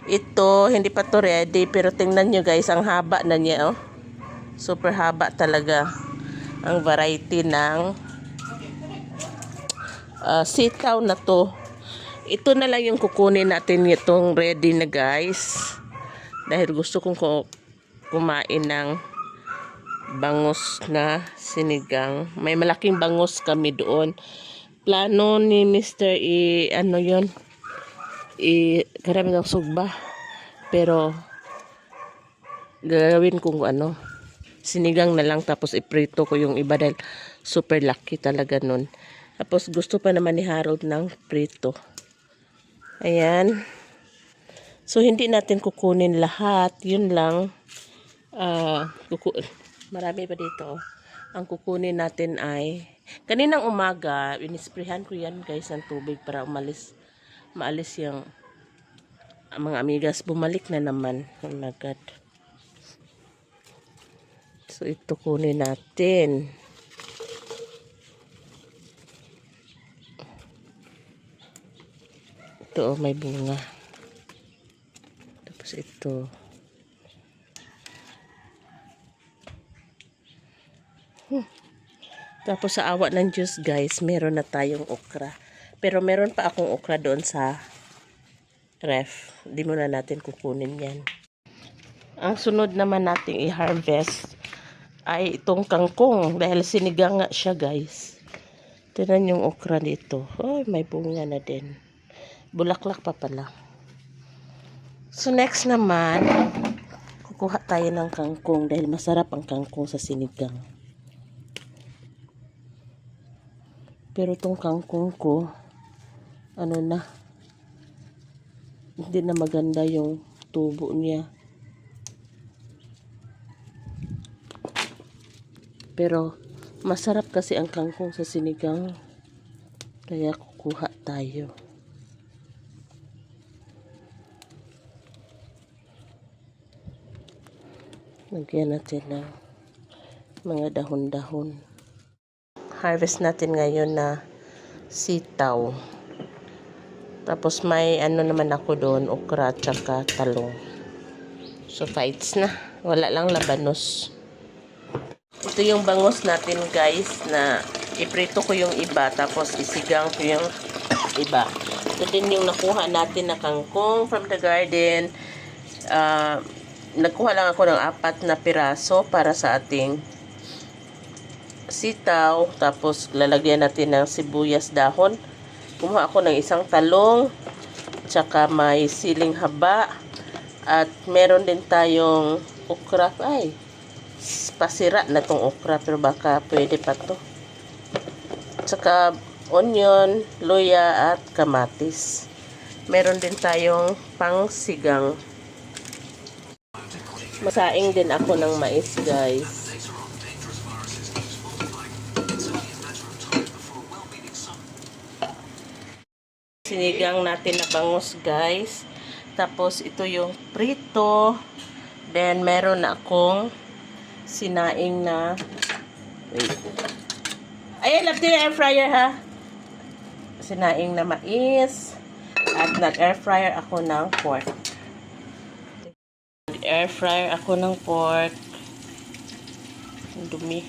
Ito, hindi pa to ready, pero tingnan nyo guys, ang haba na niya, oh. Super haba talaga ang variety ng sitaw na to. Ito na lang yung kukunin natin, itong ready na guys. Dahil gusto kong kumain ng bangus na sinigang. May malaking bangus kami doon. Plano ni Mr. ano yun? Karami ng sugba. Pero gagawin kong sinigang na lang, tapos iprito ko yung iba dahil super lucky talaga nun. Tapos gusto pa naman ni Harold ng prito. Ayan. So hindi natin kukunin lahat. Yun lang. Marami pa dito. Ang kukunin natin ay kaninang umaga, inisprehan ko yan guys ng tubig para maalis yung mga amigas. Bumalik na naman. Oh my God. So ito kunin natin. Ito, may bunga. Tapos ito. Tapos sa awa ng Diyos guys, meron na tayong okra. Pero meron pa akong okra doon sa ref. Di muna natin kukunin yan. Ang sunod naman nating i-harvest ay itong kangkong. Dahil sinigang nga siya guys. Tignan yung okra dito. Oh, may bunga na din. Bulaklak pa pala. So next naman, kukuha tayo ng kangkong dahil masarap ang kangkong sa sinigang. Pero itong kangkong ko, hindi na maganda yung tubo niya. Pero masarap kasi ang kangkong sa sinigang. Kaya kukuha tayo. Lagyan natin ng mga dahon-dahon. Harvest natin ngayon na sitaw. Tapos may naman ako doon, okra tsaka talong. So fights na. Wala lang labanos. Ito yung bangus natin guys na iprito ko yung iba tapos isigang ko yung iba. Ito din yung nakuha natin na kangkong from the garden. Nagkuha lang ako ng 4 na piraso para sa ating sitaw. Tapos lalagyan natin ng sibuyas dahon. Kumuha ako ng isang talong. Tsaka may siling haba. At meron din tayong okra. Ay, pasira na tong okra. Pero baka pwede pa to. Tsaka onion, luya at kamatis. Meron din tayong pangsigang. Masaing din ako ng mais guys. Sinigang natin na bangus guys. Tapos ito yung prito. Then meron na akong sinaing na ayan, love din air fryer ha. Sinaing na mais. At nag-air fryer ako ng pork. Air fryer ako ng pork. Ang dumi.